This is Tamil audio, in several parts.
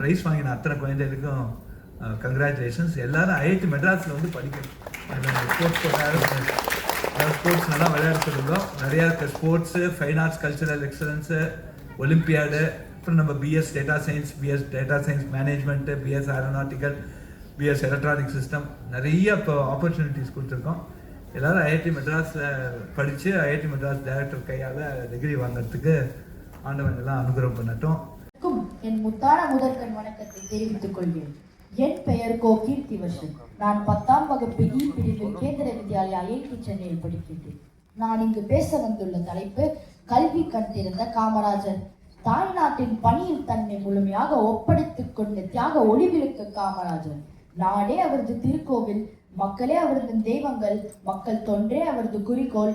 ப்ரைஸ் வாங்கின அத்தனை குழந்தைகளுக்கும் கங்க்ராச்சுலேஷன்ஸ். எல்லாரும் ஐஐடி மெட்ராஸில் வந்து படிக்கணும். ஸ்போர்ட்ஸ் நல்லா விளையாடுறதுக்கும் நிறையா sports, fine arts, cultural excellence, olympiad, அப்புறம் நம்ம BS data science management, BS aeronautical, BS electronic system, நிறைய இப்போ ஆப்பர்ச்சுனிட்டிஸ் கொடுத்துருக்கோம். எல்லோரும் ஐஐடி மெட்ராஸில் படித்து ஐஐடி மெட்ராஸ் டைரக்டர் கையால் டிகிரி வாங்கிறதுக்கு ஆண்டவன் எல்லாம் அனுகிரகம் பண்ணட்டும். என் முத்தான முதற்கண் வணக்கத்தை தெரிவித்துக் கொள்கிறேன். என் பெயர் கோ கீர்த்திவர்ஷன். நான் 10ஆம் வகுப்பு இ பிரிவில் கேந்திர வித்யாலயா ஐஐடி சென்னையில் படிக்கின்றேன். நான் இங்கு பேச வந்துள்ள தலைப்பு கல்வி கண் திறந்த காமராஜர். தாய்நாட்டின் பணியில் தன்னை முழுமையாக ஒப்படைத்துக் கொண்ட தியாக ஒளிவிளக்கு காமராஜர். நாடே அவரது திருக்கோவில், மக்களே அவரது தெய்வங்கள், மக்கள் தொன்றே அவரது குறிக்கோள்.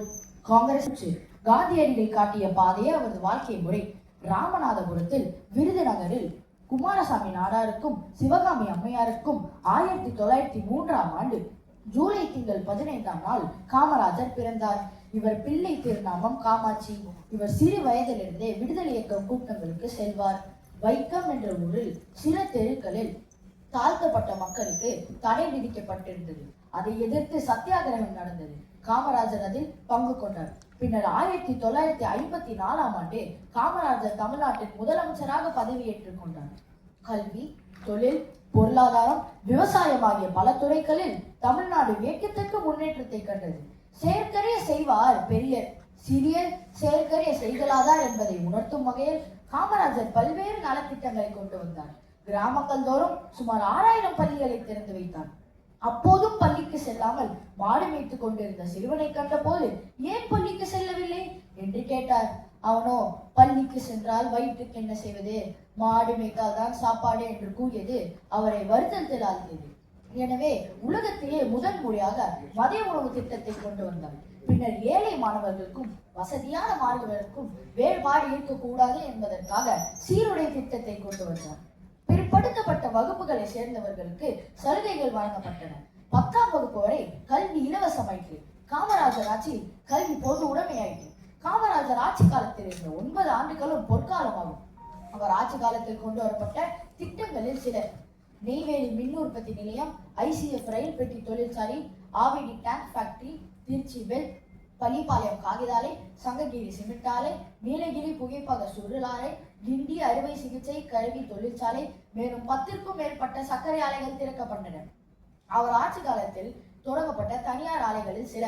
காங்கிரஸ் காந்தியடிகள் காட்டிய பாதையே அவரது வாழ்க்கை முறை. ராமநாதபுரத்தில், விருதுநகரில் குமாரசாமி நாடாருக்கும் சிவகாமி அம்மையாருக்கும் 1903ஆம் ஆண்டு ஜூலை திங்கள் 15ஆம் நாள் காமராஜர் பிறந்தார். இவர் பிள்ளை திருநாமம் காமாட்சி. இவர் சிறு வயதிலிருந்தே விடுதலை இயக்க கூட்டங்களுக்கு செல்வார். வைக்கம் என்ற ஊரில் சில தெருக்களில் தாழ்த்தப்பட்ட மக்களுக்கு தடை விதிக்கப்பட்டிருந்தது. அதை எதிர்த்து சத்தியாகிரகம் நடந்தது. காமராஜர் அதில் பங்கு கொண்டார். பின்னர் 1954ஆம் ஆண்டு காமராஜர் தமிழ்நாட்டின் முதலமைச்சராக பதவியேற்றுக் கொண்டார். கல்வி, தொழில், பொருளாதாரம், விவசாயம் ஆகிய பல துறைகளில் தமிழ்நாடு வியக்கத்தக்க முன்னேற்றத்தை கண்டது. செயற்கரிய செய்வார் பெரியர், சிறிய செயற்கரிய செய்கலாதார் என்பதை உணர்த்தும் வகையில் காமராஜர் பல்வேறு நலத்திட்டங்களை கொண்டு வந்தார். கிராமங்கள் தோறும் சுமார் 6000 பள்ளிகளை திறந்து வைத்தார். அப்போதும் பள்ளிக்கு செல்லாமல் மாடு மேய்த்துக் கொண்டிருந்த சிறுவனை கண்ட போது ஏன் பள்ளிக்கு செல்லவில்லை என்று கேட்டார். அவனோ பள்ளிக்கு சென்றால் வயிற்றுக்கு என்ன செய்வது, மாடு மேய்த்தால் தான் சாப்பாடு என்று கூறியது அவரை வருத்தத்தில் ஆழ்த்தியது. எனவே உலகத்திலே முதன் முறையாக மதிய உணவு திட்டத்தை கொண்டு வந்தார். பின்னர் ஏழை மாணவர்களுக்கும் வசதியான மாணவர்களுக்கும் வேறுபாடு இருக்கக்கூடாது என்பதற்காக சீருடை திட்டத்தை கொண்டு வந்தார். பிற்படுத்தப்பட்ட வகுப்புகளை சேர்ந்தவர்களுக்கு சலுகைகள் வழங்கப்பட்டன. 10ஆம் வகுப்பு வரை கல்வி இலவசமாயிற்று. காமராஜர் ஆட்சியில் கல்வி பொது உடைமையாயிற்று. காமராஜர் ஆட்சி காலத்தில் இருந்த 9 ஆண்டுகளும் பொற்காலமாகும். அவர் ஆட்சி காலத்தில் கொண்டு வரப்பட்ட திட்டங்களில் சில: நெய்வேலி மின் உற்பத்தி நிலையம், ICF ரயில் பெட்டி தொழிற்சாலை, ஆவிடி டேங்க் ஃபேக்டரி, திருச்சி வெல், பள்ளிப்பாளையம் காகிதாலை, சங்ககிரி சிமெண்ட் ஆலை, நீலகிரி புகைப்பக சுருள் ஆலை, கிண்டி அறுவை சிகிச்சை கருவி தொழிற்சாலை, மேலும் 10க்கும் மேற்பட்ட சர்க்கரை ஆலைகள் திறக்கப்பட்டன. அவர் ஆட்சி காலத்தில் தொடங்கப்பட்ட தனியார் ஆலைகளில் சில: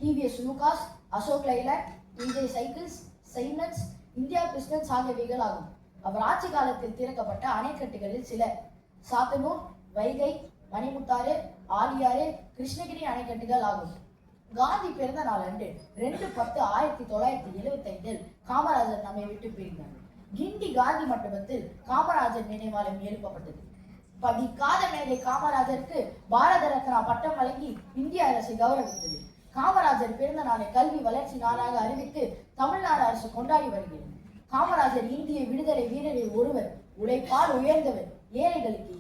டிவிஎஸ் லூகாஸ், அசோக் லைலாண்ட், விஜய் சைக்கிள்ஸ், சைனட்ஸ், இந்தியா பிஸ்னஸ் ஆகியவைகள் ஆகும். அவர் ஆட்சி காலத்தில் திறக்கப்பட்ட அணைக்கட்டுகளில் சில: சாத்தனூர், வைகை, மணிமுத்தாறு, ஆலியாறு, கிருஷ்ணகிரி அணைக்கட்டுகள் ஆகும். காந்தி பிறந்த நாள் அன்று 2/10/1975 காமராஜர் நம்மை விட்டு பிரிந்தார். கிண்டி காந்தி மண்டபத்தில் காமராஜர் நினைவாலயம் எழுப்பப்பட்டது. படிக்காத மேதை காமராஜருக்கு பாரத ரத்னா பட்டம் வழங்கி இந்திய அரசு கௌரவித்தது. காமராஜர் பிறந்த நாளை கல்வி வளர்ச்சி நாளாக அறிவித்து தமிழ்நாடு அரசு கொண்டாடி வருகிறது. காமராஜர் இந்திய விடுதலை வீரரில் ஒருவர். உழைப்பால் உயர்ந்தவர், ஏழைகளுக்கு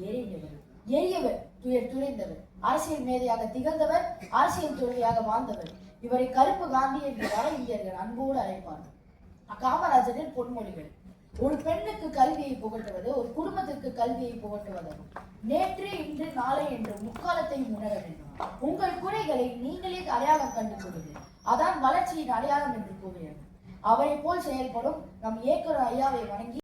எரியவர், துயர் துறைந்தவர், அரசியல் மேதையாக திகழ்ந்தவர், அரசியல் துறவியாக வாழ்ந்தவர். இவரை கருப்பு காந்தி என்று வட இந்தியர்கள் அன்போடு அழைப்பார்கள். காமராஜரின் பொன்மொழிகள்: ஒரு பெண்ணுக்கு கல்வியை புகட்டுவது ஒரு குடும்பத்திற்கு கல்வியை புகட்டுவதாகும். நேற்று, இன்று, நாளை என்று முக்காலத்தையும் உணர வேண்டும். உங்கள் குறைகளை நீங்களே அடையாளம் கண்டு கொள்ளுங்கள். அதான் வளர்ச்சியின் அடையாளம் என்று கூறுகிறது. அவரை போல் செயல்படும் நம் இயக்குனர் ஐயாவை வணங்கி